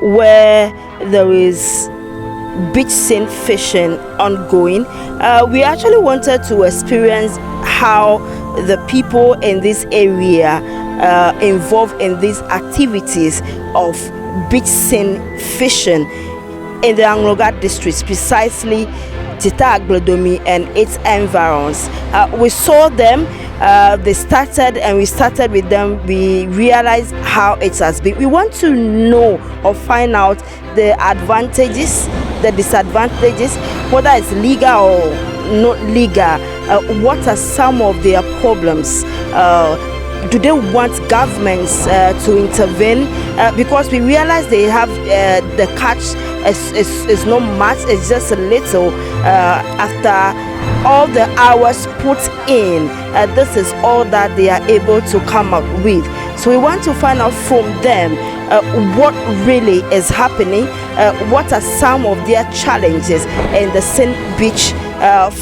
where there is beach scene fishing ongoing. We actually wanted to experience how the people in this area involved in these activities of beach scene fishing in the Angloga districts, precisely Tita Aglodomi and its environs. We saw them, they started, and we started with them. We realized how it has been. We want to know or find out the advantages, the disadvantages, whether it's legal or not legal. What are some of their problems? Do they want governments to intervene? Because we realize they have the catch is not much, it's just a little. After all the hours put in, this is all that they are able to come up with. So we want to find out from them what really is happening, what are some of their challenges in the Seine beach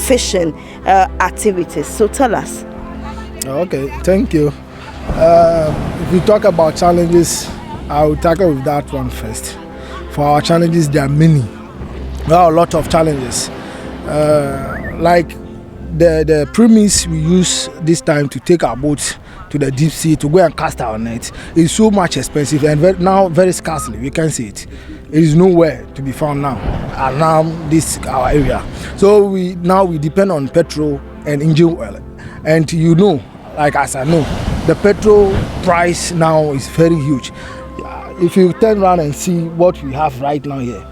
fishing activities. So tell us. Okay, thank you. If we talk about challenges, I will tackle with that one first. For our challenges, there are many. There are a lot of challenges. Like the premise we use this time to take our boats to the deep sea to go and cast our net is so much expensive and now very scarcely. We can see it. It is nowhere to be found now around this our area. So we depend on petrol and engine oil. And you know, like as I know, the petrol price now is very huge. If you turn around and see what we have right now here,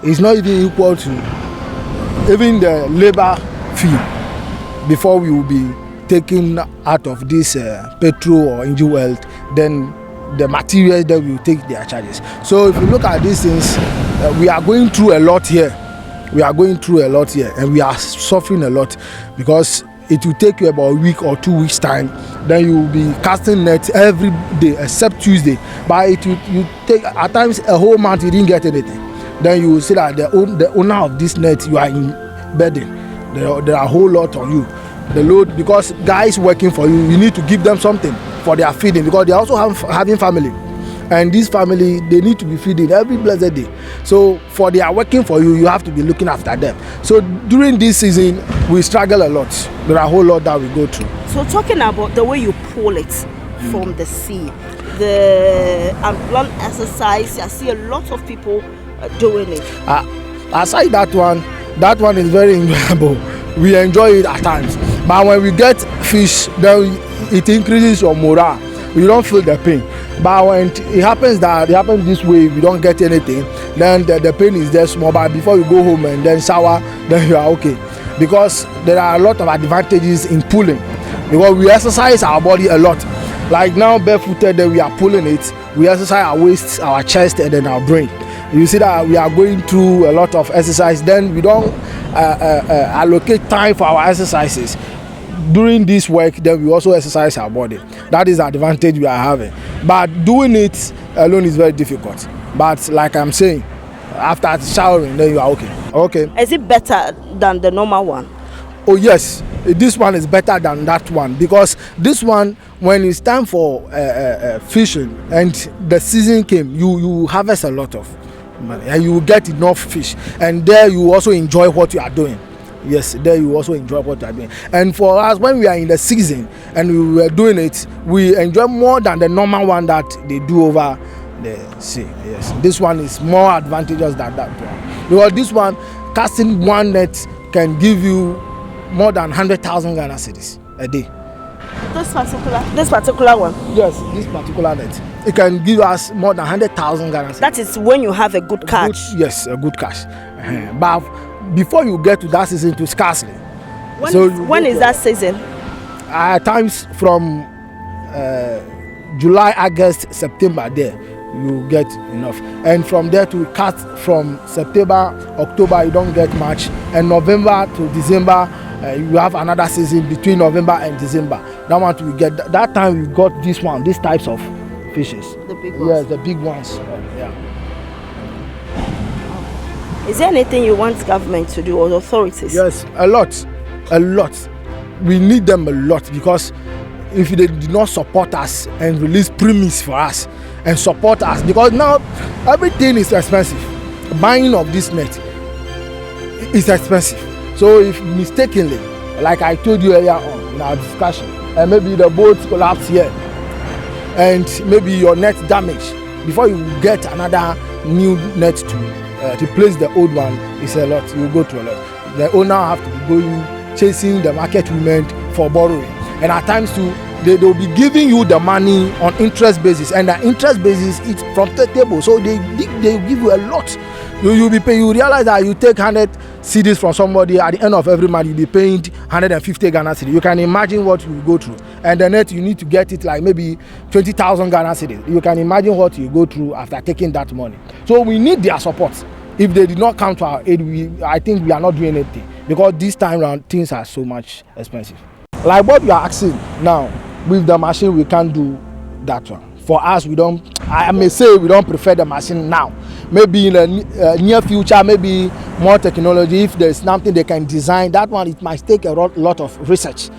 it's not even equal to even the labor fee before we will be taken out of this petrol or engine oil. Then the materials that will take their charges. So if you look at these things, we are going through a lot here. And we are suffering a lot because it will take you about a week or 2 weeks time. Then you will be casting nets every day except Tuesday. But it will you take at times a whole month you didn't get anything. Then you will see that the owner of this net, you are in burden. There are a whole lot on you. The load, because guys working for you, you need to give them something for their feeding because they also having family. And this family, they need to be feeding every blessed day. So for they are working for you, you have to be looking after them. So during this season, we struggle a lot. There are a whole lot that we go through. So talking about the way you pull it from the sea, the long exercise, I see a lot of people doing it. Aside that one is very enjoyable. We enjoy it at times. But when we get fish, then it increases your morale. You don't feel the pain. But when it happens this way, we don't get anything, then the pain is there small. But before you go home and then shower, then you are okay. Because there are a lot of advantages in pulling. Because we exercise our body a lot. Like now, barefooted, then we are pulling it. We exercise our waist, our chest, and then our brain. You see that we are going through a lot of exercise. Then we don't allocate time for our exercises. During this work, then we also exercise our body. That is the advantage we are having. But doing it alone is very difficult. But like I'm saying, after showering, then you are okay. Okay. Is it better than the normal one? Oh yes, this one is better than that one because this one, when it's time for fishing and the season came, you harvest a lot of money and you get enough fish, and there you also enjoy what you are doing. Yes, there you also enjoy what you are doing. And for us, when we are in the season and we were doing it, we enjoy more than the normal one that they do over the sea. Yes, this one is more advantageous than that one. Because this one, casting one net can give you more than 100,000 Ghana cedis a day. This particular one? Yes, this particular net. It can give us more than 100,000 Ghana cedis. That is when you have a good catch? Yes, a good catch. But before you get to that season, to scarcely. When is that season? At times from July, August, September, there you get enough. And from there to cut from September, October, you don't get much. And November to December, you have another season between November and December. That one we get. That time we got this one, these types of fishes. The big ones? Yes, the big ones. Yeah. Is there anything you want government to do or authorities? Yes, a lot. We need them a lot because if they did not support us and release premise for us and support us, because now everything is expensive. Buying of this net is expensive. So if mistakenly, like I told you earlier on in our discussion, and maybe the boat collapse here and maybe your net damaged, before you get another new net to replace the old one, it's a lot. You go through a lot. The owner have to be going chasing the market women for borrowing, and at times too they will be giving you the money on interest basis, and the interest basis is from the table, so they give you a lot. You be paying. You realize that you take 100 cedis from somebody, at the end of every month you be paying 150 Ghana cedis. You can imagine what you go through, and the net you need to get it like maybe 20,000 Ghana cedis. You can imagine what you go through after taking that money. So we need their support. If they did not come to our aid, I think we are not doing anything, because this time around things are so much expensive. Like what you are asking now, with the machine we can't do that one. For us, I may say we don't prefer the machine now. Maybe in the near future, maybe more technology, if there's something they can design, that one, it might take a lot of research.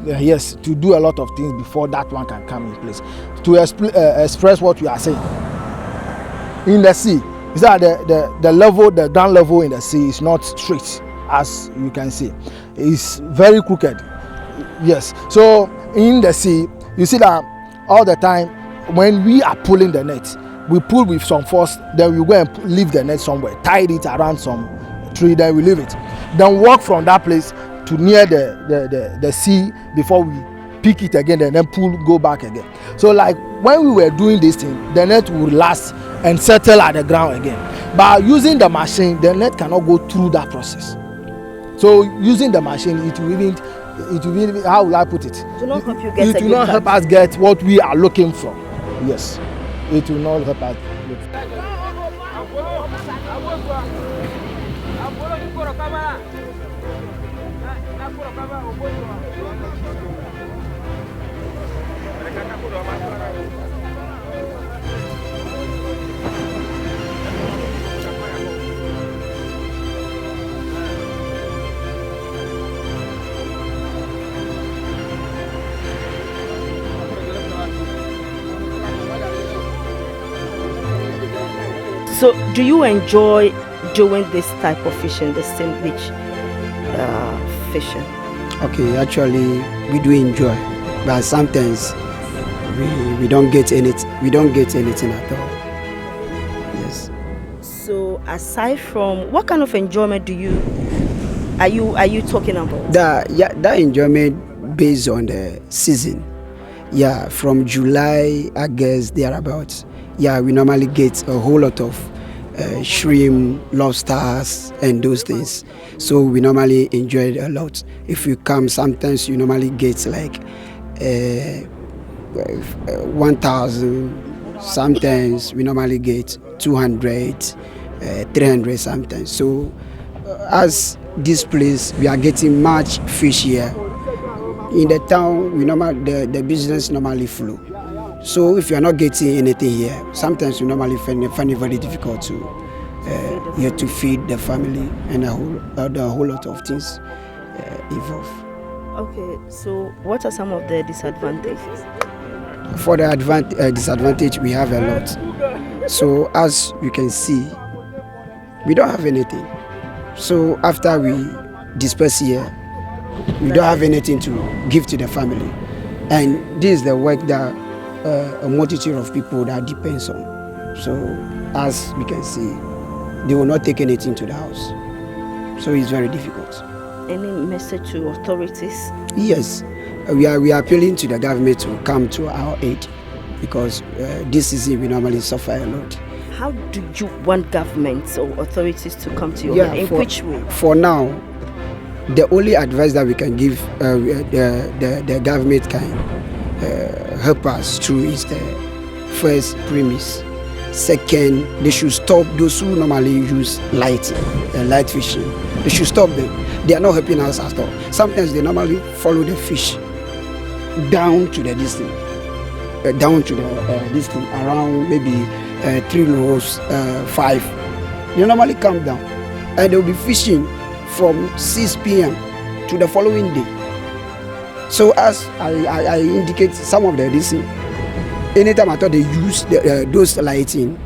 Yes, to do a lot of things before that one can come in place. To express what you are saying. In the sea, is that the ground level in the sea is not straight, as you can see. It's very crooked. Yes. So in the sea, you see that all the time when we are pulling the net, we pull with some force, then we go and leave the net somewhere, tie it around some tree, then we leave it. Then walk from that place to near the sea before we pick it again and then pull, go back again. So like when we were doing this thing, the net would last and settle at the ground again. But using the machine, the net cannot go through that process. So using the machine, it will even, how will I put it? To not help you get it will not help us get what we are looking for. Yes, it will not help us. So, do you enjoy doing this type of fishing, the same beach fishing? Okay, actually, we do enjoy, but sometimes we don't get anything. We don't get anything at all. Yes. So, aside from what kind of enjoyment are you talking about? That enjoyment based on the season. Yeah, from July, August, thereabouts. Yeah, we normally get a whole lot of shrimp, lobsters, and those things. So we normally enjoy it a lot. If you come, sometimes you normally get like 1,000. Sometimes we normally get 200, 300 sometimes. So as this place, we are getting much fish here. In the town, the business normally flow. So if you are not getting anything here, sometimes you normally find it very difficult to feed the family, and a whole lot of things involved. Okay, so what are some of the disadvantages? For the disadvantage, we have a lot. So as you can see, we don't have anything. So after we disperse here, we don't have anything to give to the family, and this is the work that a multitude of people that depends on. So as we can see, they will not take anything to the house. So it's very difficult. Any message to authorities? Yes, we are appealing to the government to come to our aid, because this season we normally suffer a lot. How do you want governments or authorities to come to your aid? In which way? For now, the only advice that we can give the government can help us through is the first premise. Second, they should stop those who normally use light fishing. They should stop them. They are not helping us at all. Sometimes they normally follow the fish down to the distance, around maybe 3 rows, 5. They normally come down, and they will be fishing from 6 p.m. to the following day. So as I indicate some of the reason, anytime I thought they use those lighting,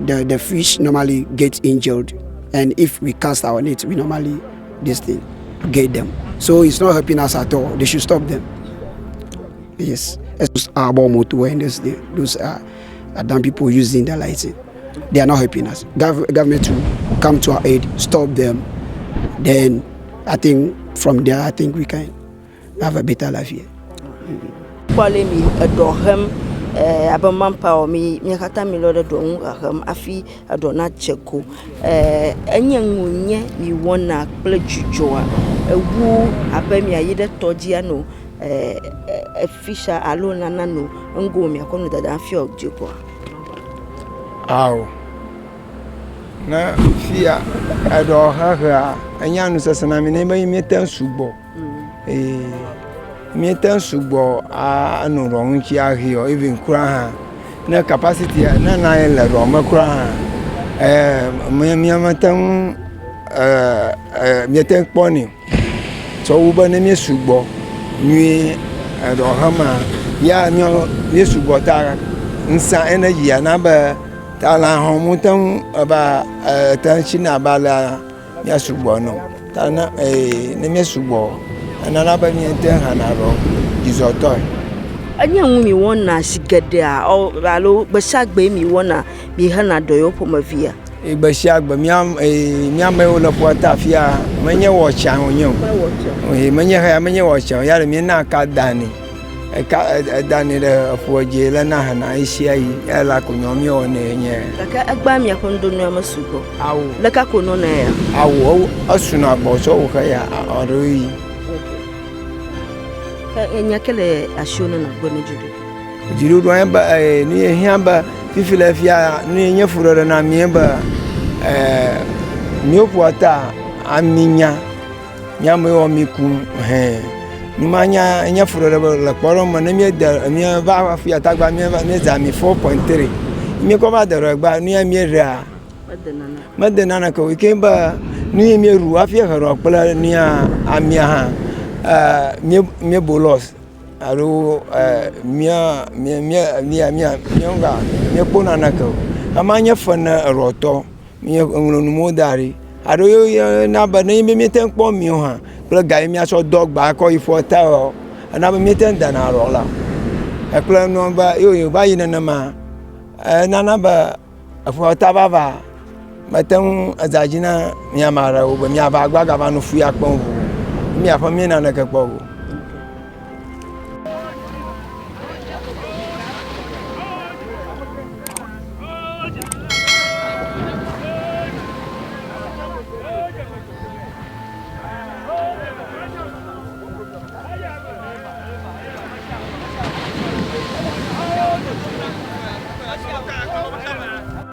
the fish normally get injured, and if we cast our net, we normally this thing get them. So it's not helping us at all. They should stop them. Yes, those are motor and those are dumb people using the lighting. They are not helping us. Government to come to our aid, stop them. Then I think from there, I think we can have a better life here. Kwale mi adohem abamampa o mi kata mi lo do ahem afi adona cheko enyenwunye mi wona kple jujoa ewu abami ayide toji ano fisha alona nano ngo mi akono dada afi ogjepo aw na fia ado ha anya no sesana mi ne bayi metan subo metan subo anu ron ki ahio even kura ha na capacity na la ro ma kura ha mi metan metan poni so wo ba ne mi subo ni ado ha ma ya mi subo ta nsa energy na ba tala homutan aba tanchina bala ya subo no tana ne me subo anana ba mi enten hanaro izoto anyanwu mi wona sigade a o balo gbasagbe mi wona bi hana doyo pomavia gbasagbe mi am wo la pota fia menye wo cha onyo menye wo cha ya mi na ka dani dani le foje la na hana isia yi ela ko nyomi o ne nye laka agba mi akondo no amasugo awo laka ko no na ya awo asuna agbo so wo ka ya oroyi enya kele ashono na gbo mejudu jiru do en ba ni ehia ba fifile fia ni enye furoro na mi ba mi opuata aminya nyame o mi ku numanya enya furoro la kporo mo na mi da mi ba fia tagba mi za mi 4.3 mi ko ba daro gba ni mi ra madenana ko ikemba ni mi ru afia haro pala ni amia ha mi bolos aro mia nga mi pona nako amanya fana roto mi ngunu modari aro yo na ba ni mi ten po mi ha pla ga mi aso dogba ko ifota o na ba mi ten dana ro la e pla no ba yo ba yin na ma na ba afota baba maten azajina mi amara o ba mi aba agba ga ba no fu ya pon mi afa mi na ke po